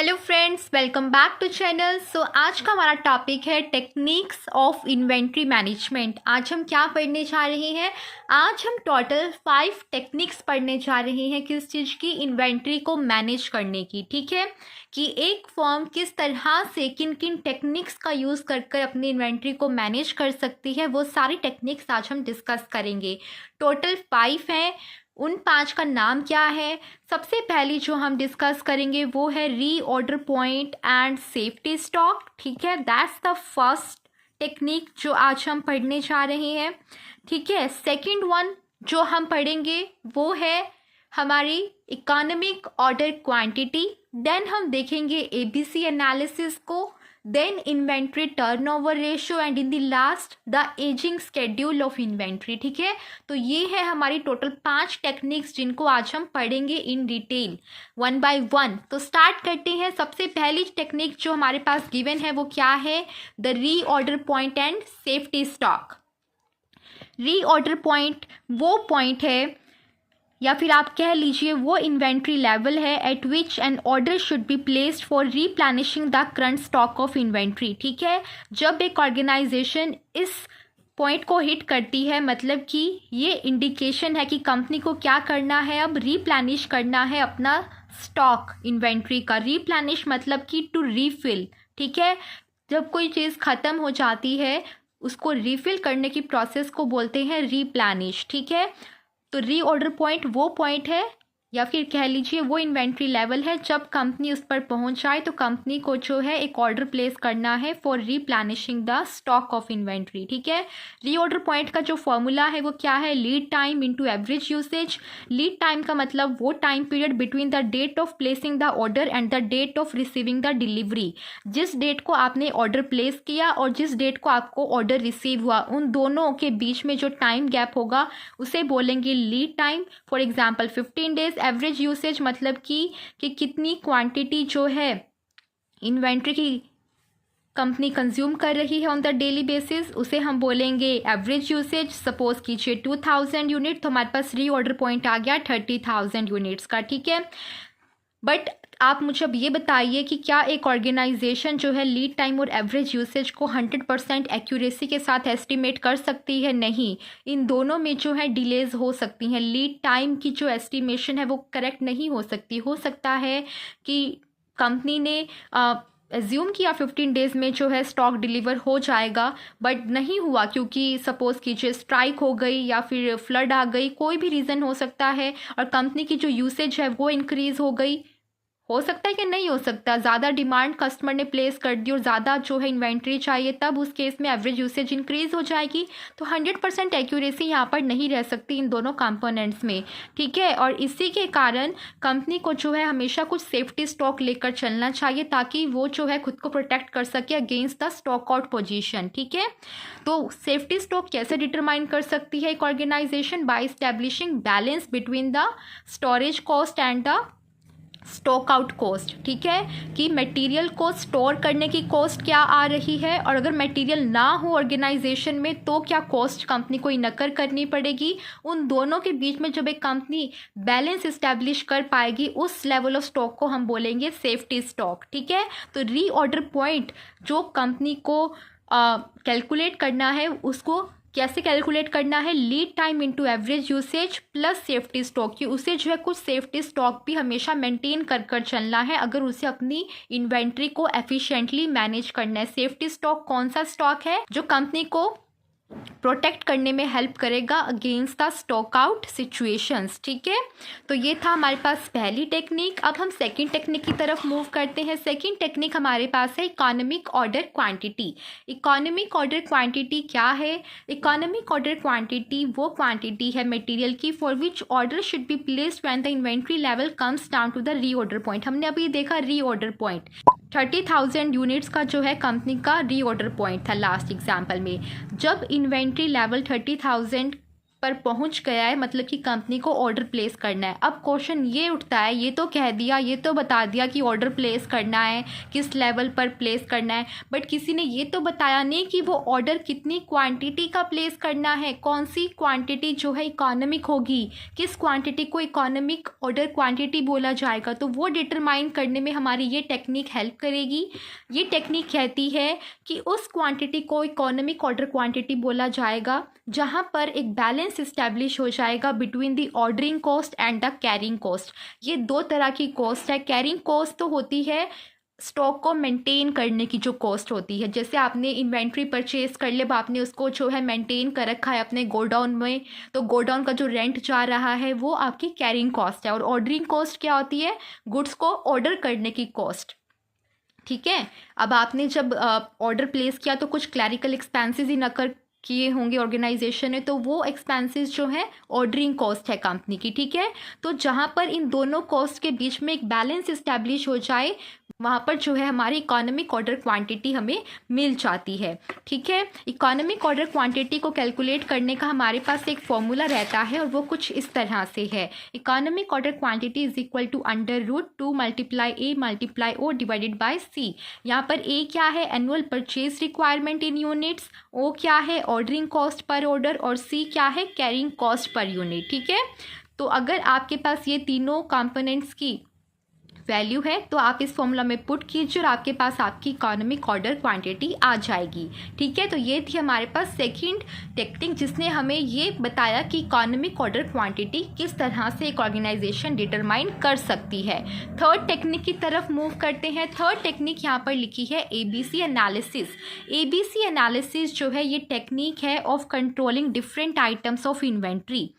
Hello friends, welcome back to channel. आज का हमारा टॉपिक है टेक्निक्स ऑफ इन्वेंट्री मैनेजमेंट। आज हम क्या पढ़ने जा रहे हैं? आज हम टोटल 5 टेक्निक्स पढ़ने जा रहे हैं किस चीज़ की? इन्वेंट्री को मैनेज करने की। ठीक है, कि एक फर्म किस तरह से किन किन टेक्निक्स का यूज़ कर अपनी इन्वेंट्री को मैनेज कर सकती है, वो सारी टेक्निक्स आज हम डिस्कस करेंगे। टोटल 5 हैं। उन 5 का नाम क्या है? सबसे पहली जो हम डिस्कस करेंगे वो है reorder point and safety stock. ठीक है, दैट्स द फर्स्ट टेक्निक जो आज हम पढ़ने जा रहे हैं। ठीक है, सेकंड वन जो हम पढ़ेंगे वो है हमारी इकोनॉमिक ऑर्डर क्वांटिटी। देन हम देखेंगे एबीसी एनालिसिस को, then inventory turnover ratio and in the last the ageing schedule of inventory. ठीक है, तो ये है हमारी टोटल 5 टेक्निक्स जिनको आज हम पढ़ेंगे in detail one by one. तो स्टार्ट करते हैं। सबसे पहली टेक्निक जो हमारे पास गिवन है वो क्या है? The reorder point and safety stock. Reorder point वो पॉइंट है या फिर आप कह लीजिए वो इन्वेंट्री लेवल है at which an order should be placed for replenishing the current stock of inventory. ठीक है, जब एक ऑर्गेनाइजेशन इस पॉइंट को हिट करती है, मतलब कि ये इंडिकेशन है कि कंपनी को क्या करना है, अब रीप्लेनिश करना है अपना स्टॉक इन्वेंट्री का। रीप्लेनिश मतलब कि टू रीफिल। ठीक है, जब कोई चीज़ ख़त्म हो जाती है उसको रीफिल करने की प्रोसेस को बोलते हैं रीप्लेनिश। ठीक है, तो रीऑर्डर पॉइंट वो पॉइंट है या फिर कह लीजिए वो इन्वेंट्री लेवल है जब कंपनी उस पर पहुंच जाए तो कंपनी को जो है एक ऑर्डर प्लेस करना है for replenishing the stock of inventory. ठीक है, रीऑर्डर पॉइंट का जो फॉर्मूला है वो क्या है? Lead time into average usage. Lead time का मतलब वो time period between the date of placing the order and the date of receiving the delivery. जिस डेट को आपने ऑर्डर प्लेस किया और जिस डेट को आपको ऑर्डर रिसीव हुआ, उन दोनों के बीच में जो टाइम गैप होगा उसे बोलेंगे lead time. For example 15 days. Average usage मतलब कि कितनी क्वांटिटी जो है इन्वेंट्री की कंपनी कंज्यूम कर रही है ऑन द डेली बेसिस, उसे हम बोलेंगे एवरेज यूसेज। सपोज कीजिए 2000 यूनिट, तो हमारे पास रीऑर्डर पॉइंट आ गया 30,000 यूनिट्स का। ठीक है, बट आप मुझे अब ये बताइए कि क्या एक ऑर्गेनाइजेशन जो है लीड टाइम और एवरेज यूसेज को 100% एक्यूरेसी के साथ एस्टिमेट कर सकती है? नहीं, इन दोनों में जो है डिलेज हो सकती हैं। लीड टाइम की जो एस्टिमेशन है वो करेक्ट नहीं हो सकती। हो सकता है कि कंपनी ने एज्यूम किया 15 डेज़ में जो है स्टॉक डिलीवर हो जाएगा, बट नहीं हुआ क्योंकि सपोज कीजिए स्ट्राइक हो गई या फिर फ्लड आ गई, कोई भी रीज़न हो सकता है, और कंपनी की जो यूसेज है वो इंक्रीज़ हो गई। हो सकता है कि नहीं हो सकता, ज़्यादा डिमांड कस्टमर ने प्लेस कर दी और ज़्यादा जो है इन्वेंट्री चाहिए, तब उस केस में एवरेज यूसेज इंक्रीज हो जाएगी। तो 100% एक्यूरेसी यहाँ पर नहीं रह सकती इन दोनों कंपोनेंट्स में। ठीक है, और इसी के कारण कंपनी को जो है हमेशा कुछ सेफ्टी स्टॉक लेकर चलना चाहिए ताकि वो जो है खुद को प्रोटेक्ट कर सके against the stock out position. ठीक है, तो सेफ्टी स्टॉक कैसे डिटरमाइन कर सकती है एक organisation? By establishing balance between the storage cost and the stock out cost. ठीक है, कि मटेरियल को स्टोर करने की कॉस्ट क्या आ रही है, और अगर मटेरियल ना हो ऑर्गेनाइजेशन में तो क्या कॉस्ट कंपनी को इनकर करनी पड़ेगी। उन दोनों के बीच में जब एक कंपनी बैलेंस इस्टेब्लिश कर पाएगी, उस लेवल ऑफ स्टॉक को हम बोलेंगे सेफ्टी स्टॉक। ठीक है, तो रीऑर्डर पॉइंट जो कंपनी को कैलकुलेट करना है, उसको कैसे कैलकुलेट करना है? Lead time into average usage plus safety stock की। उसे जो है कुछ सेफ्टी स्टॉक भी हमेशा मेंटेन कर चलना है अगर उसे अपनी इन्वेंट्री को एफिशिएंटली मैनेज करना है। सेफ्टी स्टॉक कौन सा स्टॉक है? जो कंपनी को प्रोटेक्ट करने में हेल्प करेगा against the stock out situations. ठीक है, तो ये था हमारे पास पहली टेक्निक। अब हम सेकंड टेक्निक की तरफ मूव करते हैं। सेकंड टेक्निक हमारे पास है economic order quantity. Economic order quantity क्या है? इकोनॉमिक ऑर्डर क्वांटिटी वो क्वांटिटी है मटेरियल की for which order should be placed when the inventory level comes down to the reorder point. हमने अभी देखा रीऑर्डर पॉइंट 30,000 यूनिट्स का जो है कंपनी का रीऑर्डर पॉइंट था लास्ट एग्जाम्पल में। जब इन्वेंट्री लेवल 30,000 पर पहुंच गया है, मतलब कि कंपनी को ऑर्डर प्लेस करना है। अब क्वेश्चन ये उठता है, ये तो कह दिया, ये तो बता दिया कि ऑर्डर प्लेस करना है, किस लेवल पर प्लेस करना है, बट किसी ने ये तो बताया नहीं कि वो ऑर्डर कितनी क्वांटिटी का प्लेस करना है, कौन सी क्वांटिटी जो है इकोनॉमिक होगी, किस क्वांटिटी को इकोनॉमिक ऑर्डर क्वांटिटी बोला जाएगा। तो वो डिटरमाइन करने में हमारी ये टेक्निक हेल्प करेगी। ये टेक्निक कहती है कि उस क्वांटिटी को इकोनॉमिक ऑर्डर क्वांटिटी बोला जाएगा जहां पर एक बैलेंस इस्टेब्लिश हो जाएगा between the ordering cost and the carrying cost. ये दो तरह की कॉस्ट है। कैरिंग कॉस्ट तो होती है स्टॉक को मेंटेन करने की जो कॉस्ट होती है, जैसे आपने इन्वेंट्री परचेज कर ले, आपने उसको जो है मेंटेन कर रखा है अपने गोडाउन में, तो गोडाउन का जो रेंट जा रहा है वो आपकी कैरिंग कॉस्ट है। और ऑर्डरिंग कॉस्ट क्या होती है? गुड्स को ऑर्डर करने की कॉस्ट। ठीक है, अब आपने जब ऑर्डर प्लेस किया तो कुछ क्लैरिकल एक्सपेंसेस ही नकर किए होंगे ऑर्गेनाइजेशन ने, तो वो एक्सपेंसेस जो है ऑर्डरिंग कॉस्ट है कंपनी की। ठीक है, तो जहाँ पर इन दोनों कॉस्ट के बीच में एक बैलेंस इस्टेब्लिश हो जाए वहाँ पर जो है हमारी इकोनॉमिक ऑर्डर क्वांटिटी हमें मिल जाती है। ठीक है, इकोनॉमिक ऑर्डर क्वांटिटी को कैलकुलेट करने का हमारे पास एक फॉर्मूला रहता है और वो कुछ इस तरह से है। Economic order quantity is equal to √2 × A × O divided by C। यहाँ पर A क्या है? Annual purchase requirement in units, O क्या है? ऑर्डरिंग कॉस्ट पर ऑर्डर, और C क्या है? Carrying cost per unit. ठीक है, तो अगर आपके पास ये तीनों कंपोनेंट्स की वैल्यू है तो आप इस फॉर्मूला में पुट कीजिए और आपके पास आपकी इकोनॉमिक ऑर्डर क्वांटिटी आ जाएगी। ठीक है, तो ये थी हमारे पास सेकंड टेक्निक जिसने हमें ये बताया कि इकोनॉमिक ऑर्डर क्वांटिटी किस तरह से एक ऑर्गेनाइजेशन डिटरमाइन कर सकती है। थर्ड टेक्निक की तरफ मूव करते हैं। थर्ड टेक्निक यहाँ पर लिखी है ABC एनालिसिस। ABC एनालिसिस जो है ये टेक्निक है of controlling different items of inventory.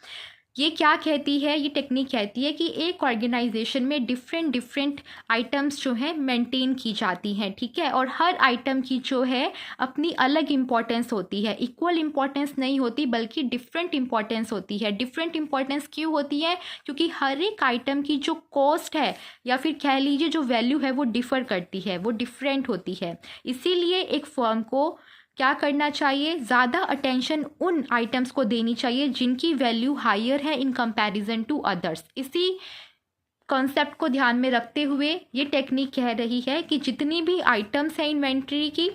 ये क्या कहती है? ये टेक्निक कहती है कि एक ऑर्गेनाइजेशन में डिफरेंट आइटम्स जो है मेंटेन की जाती हैं। ठीक है, और हर आइटम की जो है अपनी अलग इम्पॉर्टेंस होती है, इक्वल इम्पॉर्टेंस नहीं होती बल्कि डिफरेंट इम्पॉर्टेंस होती है। डिफरेंट इम्पॉर्टेंस क्यों होती है? क्योंकि हर एक आइटम की जो कॉस्ट है या फिर कह लीजिए जो वैल्यू है वो डिफ़र करती है, वो डिफरेंट होती है। इसीलिए एक फर्म को क्या करना चाहिए? ज़्यादा अटेंशन उन आइटम्स को देनी चाहिए जिनकी वैल्यू हायर है इन कंपैरिजन टू अदर्स। इसी कॉन्सेप्ट को ध्यान में रखते हुए ये टेक्निक कह रही है कि जितनी भी आइटम्स हैं इन्वेंट्री की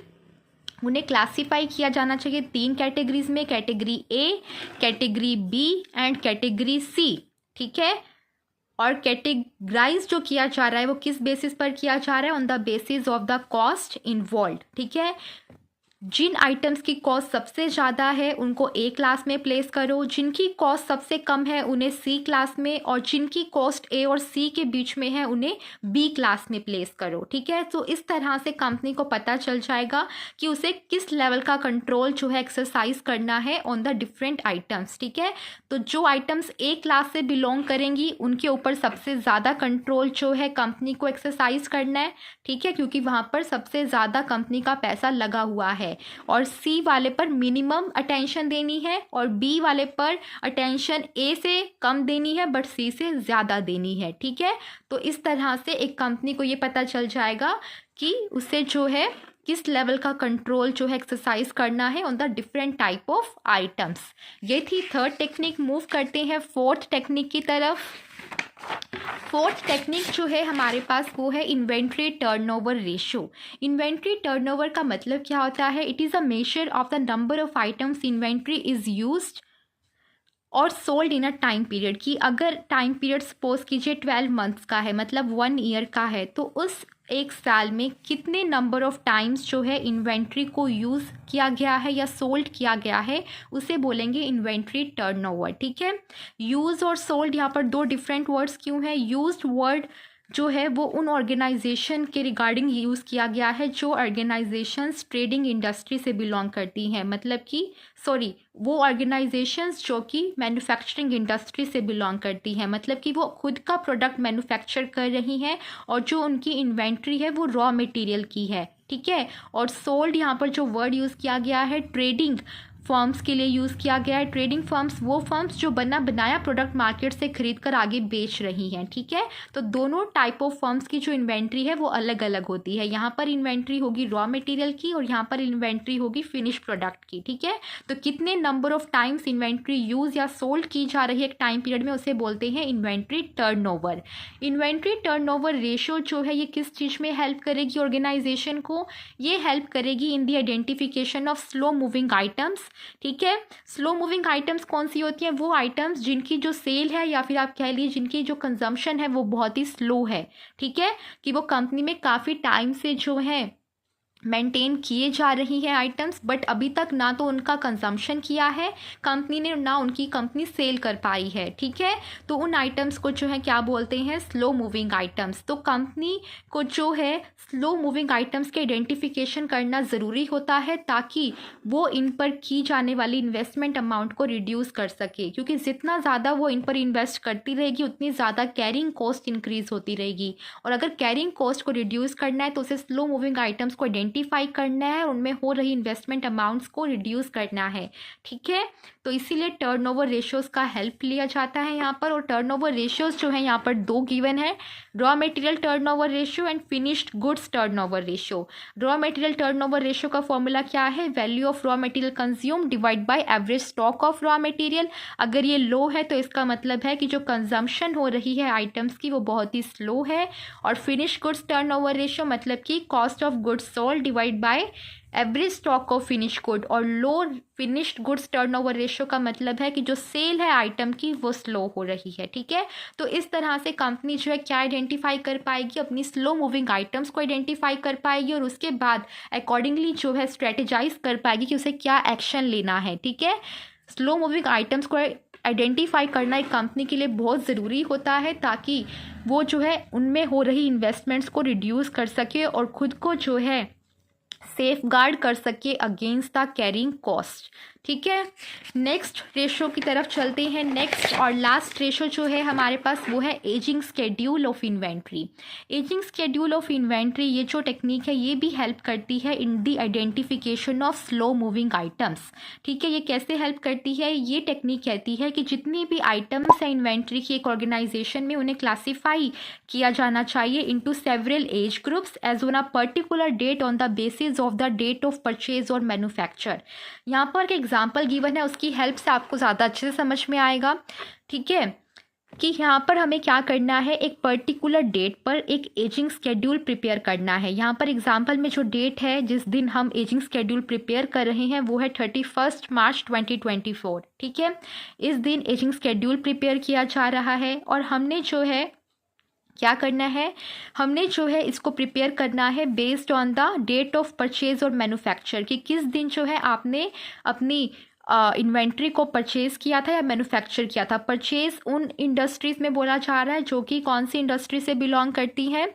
उन्हें क्लासीफाई किया जाना चाहिए 3 कैटेगरीज में, category A, category B and category C। ठीक है, और कैटेगराइज जो किया जा रहा है वो किस बेसिस पर किया जा रहा है? On the basis of the cost involve. ठीक है, जिन आइटम्स की कॉस्ट सबसे ज़्यादा है उनको A क्लास में प्लेस करो, जिनकी कॉस्ट सबसे कम है उन्हें C क्लास में, और जिनकी कॉस्ट A और C के बीच में है उन्हें B क्लास में प्लेस करो। ठीक है, तो इस तरह से कंपनी को पता चल जाएगा कि उसे किस लेवल का कंट्रोल जो है एक्सरसाइज करना है ऑन द डिफरेंट आइटम्स। ठीक है, तो जो आइटम्स A क्लास से बिलोंग करेंगी उनके ऊपर सबसे ज़्यादा कंट्रोल जो है कंपनी को एक्सरसाइज करना है। ठीक है, क्योंकि वहाँ पर सबसे ज़्यादा कंपनी का पैसा लगा हुआ है, और C वाले पर मिनिमम अटेंशन देनी है और B वाले पर अटेंशन A से कम देनी है बट C से ज़्यादा देनी है। ठीक है, तो इस तरह से एक कंपनी को ये पता चल जाएगा कि उसे जो है किस लेवल का कंट्रोल जो है एक्सरसाइज करना है on the different type of items. ये थी थर्ड टेक्निक। मूव करते हैं फोर्थ टेक्निक की तरफ। फोर्थ टेक्निक जो है हमारे पास वो है inventory turnover ratio. Inventory turnover का मतलब क्या होता है? It is a measure of the number of items inventory is used और sold in a time period. कि अगर टाइम पीरियड सपोज कीजिए 12 मंथ्स का है, मतलब 1 ईयर का है, तो उस एक साल में कितने नंबर ऑफ टाइम्स जो है इन्वेंट्री को यूज़ किया गया है या सोल्ड किया गया है उसे बोलेंगे इन्वेंट्री टर्नओवर। ठीक है, यूज़ और सोल्ड यहाँ पर दो डिफरेंट वर्ड्स क्यों हैं? यूज्ड वर्ड जो है वो उन ऑर्गेनाइजेशन के रिगार्डिंग यूज़ किया गया है जो ऑर्गेनाइजेशंस ट्रेडिंग इंडस्ट्री से बिलोंग करती हैं, मतलब कि वो ऑर्गेनाइजेशंस जो कि मैन्युफैक्चरिंग इंडस्ट्री से बिलोंग करती हैं, मतलब कि वो खुद का प्रोडक्ट मैन्युफैक्चर कर रही हैं और जो उनकी इन्वेंट्री है वो रॉ मटेरियल की है। ठीक है, और सोल्ड यहाँ पर जो वर्ड यूज़ किया गया है ट्रेडिंग फर्म्स के लिए यूज़ किया गया है। ट्रेडिंग फर्म्स वो फर्म्स जो बना बनाया प्रोडक्ट मार्केट से खरीद कर आगे बेच रही हैं, ठीक है। तो दोनों टाइप ऑफ फर्म्स की जो इन्वेंट्री है वो अलग अलग होती है। यहाँ पर इन्वेंट्री होगी रॉ मटेरियल की और यहाँ पर इन्वेंट्री होगी फिनिश प्रोडक्ट की, ठीक है। तो कितने number of times inventory use या सोल्ड की जा रही है एक टाइम पीरियड में, उसे बोलते हैं inventory turnover. Inventory turnover ratio जो है ये किस चीज़ में हेल्प करेगी ऑर्गेनाइजेशन को, ये हेल्प करेगी in the identification of slow moving items, ठीक है। स्लो मूविंग आइटम्स कौन सी होती हैं, वो आइटम्स जिनकी जो सेल है या फिर आप कह लीजिए जिनकी जो कंजम्पशन है वो बहुत ही स्लो है, ठीक है, कि वो कंपनी में काफ़ी टाइम से जो है मेंटेन किए जा रही है आइटम्स, बट अभी तक ना तो उनका कंजम्पशन किया है कंपनी ने, ना उनकी कंपनी सेल कर पाई है, ठीक है। तो उन आइटम्स को जो है क्या बोलते हैं, स्लो मूविंग आइटम्स। तो कंपनी को जो है स्लो मूविंग आइटम्स के आइडेंटिफिकेशन करना ज़रूरी होता है ताकि वो इन पर की जाने वाली इन्वेस्टमेंट अमाउंट को रिड्यूस कर सके, क्योंकि जितना ज़्यादा वो इन पर इन्वेस्ट करती रहेगी उतनी ज़्यादा कैरिंग कॉस्ट इंक्रीज़ होती रहेगी, और अगर कैरिंग कॉस्ट को रिड्यूस करना है तो उसे स्लो मूविंग आइटम्स को आइडेंटिफाई करना है और उनमें हो रही इन्वेस्टमेंट अमाउंट्स को रिड्यूस करना है, ठीक है। तो इसीलिए टर्नओवर रेशियोज का हेल्प लिया जाता है यहाँ पर। और टर्नओवर रेशियोज जो है यहाँ पर दो गिवन है, raw material turnover ratio and finished goods turnover ratio. Raw material turnover ratio का फॉर्मूला क्या है, value of raw material consume divide by average stock of raw material. अगर ये लो है तो इसका मतलब है कि जो कंजम्पशन हो रही है आइटम्स की वो बहुत ही स्लो है। और फिनिश गुड्स टर्नओवर रेशियो मतलब कि cost of goods sold divide by average stock of finish good. और लो फिनिश्ड गुड्स टर्नओवर रेशियो का मतलब है कि जो सेल है आइटम की वो स्लो हो रही है, ठीक है। तो इस तरह से कंपनी जो है क्या आइडेंटिफाई कर पाएगी, अपनी स्लो मूविंग आइटम्स को आइडेंटिफाई कर पाएगी और उसके बाद अकॉर्डिंगली जो है स्ट्रेटेजाइज कर पाएगी कि उसे क्या एक्शन लेना है, ठीक है। स्लो मूविंग आइटम्स को आइडेंटिफाई करना एक कंपनी के लिए बहुत ज़रूरी होता है ताकि वो जो है उनमें हो रही इन्वेस्टमेंट्स को रिड्यूस कर सके और खुद को जो है सेफ गार्ड कर सके अगेंस्ट द कैरिंग कॉस्ट, ठीक है। नेक्स्ट रेशो की तरफ चलते हैं। नेक्स्ट और लास्ट रेशो जो है हमारे पास वो है ageing schedule of inventory. Ageing schedule of inventory ये जो टेक्निक है ये भी हेल्प करती है in the identification of slow moving items, ठीक है। ये कैसे हेल्प करती है, ये टेक्निक कहती है कि जितनी भी आइटम्स है इन्वेंट्री की एक ऑर्गेनाइजेशन में उन्हें क्लासीफाई किया जाना चाहिए into several age groups as on a particular date on the basis of the date of purchase और मैन्युफैक्चर। यहाँ पर एग्जाम्पल गिवन है उसकी हेल्प से आपको ज़्यादा अच्छे से समझ में आएगा, ठीक है, कि यहाँ पर हमें क्या करना है, एक पर्टिकुलर डेट पर एक एजिंग स्केड्यूल प्रिपेयर करना है। यहाँ पर एग्जाम्पल में जो डेट है जिस दिन हम एजिंग स्केड्यूल प्रिपेयर कर रहे हैं वो है 31 मार्च 2024, ठीक है। इस दिन एजिंग स्केड्यूल प्रिपेयर किया जा रहा है और हमने जो है क्या करना है, हमने जो है इसको प्रिपेयर करना है based on the date of purchase और मैन्युफैक्चर, कि किस दिन जो है आपने अपनी इन्वेंट्री को परचेज किया था या मैन्युफैक्चर किया था। परचेज उन इंडस्ट्रीज़ में बोला जा रहा है जो कि कौन सी इंडस्ट्री से बिलोंग करती हैं,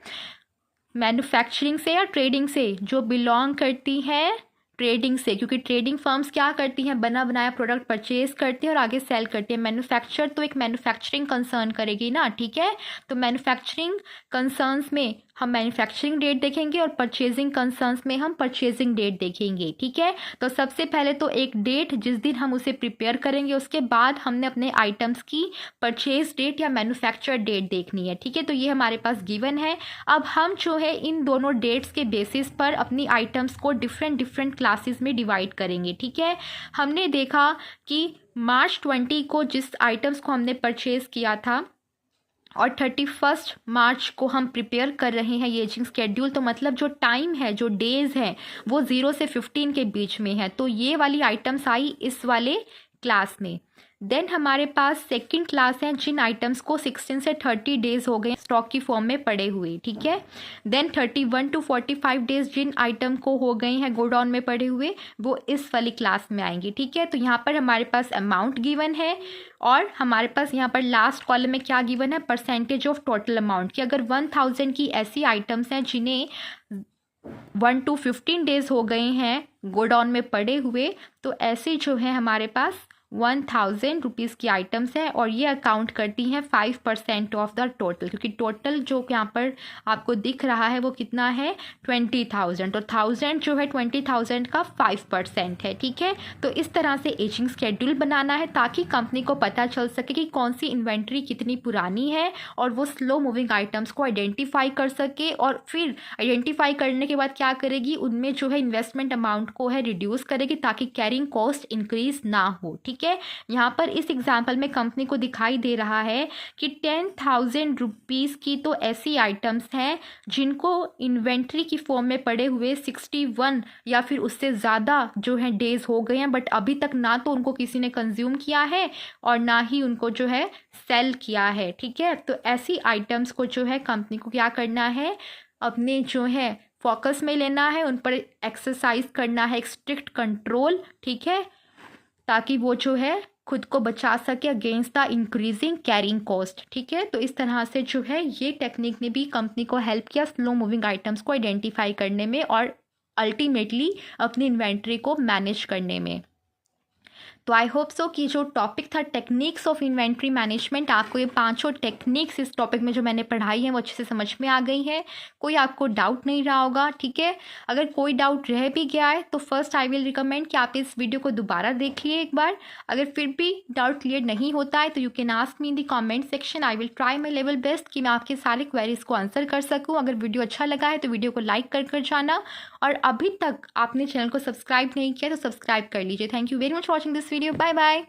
मैन्युफैक्चरिंग से या ट्रेडिंग से, जो बिलोंग करती हैं ट्रेडिंग से, क्योंकि ट्रेडिंग फर्म्स क्या करती हैं, बना बनाया प्रोडक्ट परचेज करती है और आगे सेल करती है। मैन्युफैक्चर तो एक मैन्युफैक्चरिंग कंसर्न करेगी ना, ठीक है। तो मैन्युफैक्चरिंग कंसर्न्स में हम मैन्युफैक्चरिंग डेट देखेंगे और परचेजिंग कंसर्न्स में हम परचेजिंग डेट देखेंगे, ठीक है। तो सबसे पहले तो एक डेट जिस दिन हम उसे प्रिपेयर करेंगे, उसके बाद हमने अपने आइटम्स की परचेज डेट या मैन्युफैक्चर डेट देखनी है, ठीक है। तो ये हमारे पास गिवन है। अब हम जो है इन दोनों डेट्स के बेसिस पर अपनी आइटम्स को डिफरेंट क्लासेस में डिवाइड करेंगे, ठीक है। हमने देखा कि मार्च 20 को जिस आइटम्स को हमने परचेज किया था और 31 मार्च को हम प्रिपेयर कर रहे हैं ये एजिंग स्केड्यूल, तो मतलब जो टाइम है, जो डेज हैं वो 0 से 15 के बीच में है। तो ये वाली आइटम्स आई इस वाले क्लास में। देन हमारे पास सेकंड क्लास है जिन आइटम्स को 16 से 30 डेज हो गए स्टॉक की फॉर्म में पड़े हुए, ठीक है। देन 31 to 45 डेज जिन आइटम को हो गए हैं गोडाउन में पड़े हुए, वो इस वाली क्लास में आएंगे, ठीक है। तो यहाँ पर हमारे पास अमाउंट गिवन है और हमारे पास यहाँ पर लास्ट कॉलम में क्या गिवन है, परसेंटेज ऑफ टोटल अमाउंट की। अगर 1000 की ऐसी आइटम्स हैं जिन्हें 1 to 15 डेज हो गए हैं गोडाउन में पड़े हुए, तो ऐसे जो है हमारे पास ₹1000 की आइटम्स है और ये अकाउंट करती हैं 5% ऑफ द टोटल, क्योंकि टोटल जो यहाँ पर आपको दिख रहा है वो कितना है 20,000, तो 1000 जो है 20,000 का 5% है। ठीक है, तो इस तरह से एजिंग स्केड्यूल बनाना है ताकि कंपनी को पता चल सके कि कौन सी इन्वेंट्री कितनी पुरानी है और वो स्लो मूविंग आइटम्स को आइडेंटिफाई कर सके, और फिर आइडेंटिफाई करने के बाद क्या करेगी, उनमें जो है इन्वेस्टमेंट अमाउंट को है रिड्यूस करेगी ताकि कैरिंग कॉस्ट इंक्रीज ना हो। ठीक है, यहाँ पर इस एग्जाम्पल में कंपनी को दिखाई दे रहा है कि 10,000 रुपीज़ की तो ऐसी आइटम्स हैं जिनको इन्वेंट्री की फॉर्म में पड़े हुए 61 या फिर उससे ज़्यादा जो है डेज हो गए हैं, बट अभी तक ना तो उनको किसी ने कंज्यूम किया है और ना ही उनको जो है सेल किया है। ठीक है, तो ऐसी आइटम्स को जो है कंपनी को क्या करना है, अपने जो है फोकस में लेना है, उन पर एक्सरसाइज करना है, एक स्ट्रिक्ट कंट्रोल। ठीक है, ताकि वो जो है खुद को बचा सके against the increasing carrying cost. ठीक है, तो इस तरह से जो है ये टेक्निक ने भी कंपनी को हेल्प किया स्लो मूविंग आइटम्स को आइडेंटिफाई करने में और अल्टीमेटली अपनी इन्वेंट्री को मैनेज करने में। तो आई होप सो कि जो टॉपिक था टेक्निक्स ऑफ इन्वेंट्री मैनेजमेंट, आपको ये पांचों टेक्निक्स इस टॉपिक में जो मैंने पढ़ाई है वो अच्छे से समझ में आ गई है, कोई आपको डाउट नहीं रहा होगा। ठीक है, अगर कोई डाउट रह भी गया है तो फर्स्ट आई विल रिकमेंड कि आप इस वीडियो को दोबारा देखिए एक बार। अगर फिर भी डाउट क्लियर नहीं होता है तो you can ask me in the comment section, I will try my level best कि मैं आपके सारे क्वेरीज को आंसर कर सकूँ। अगर वीडियो अच्छा लगा है तो वीडियो को लाइक कर जाना, और अभी तक आपने चैनल को सब्सक्राइब नहीं किया तो सब्सक्राइब कर लीजिए। Thank you very much watching this video, bye bye.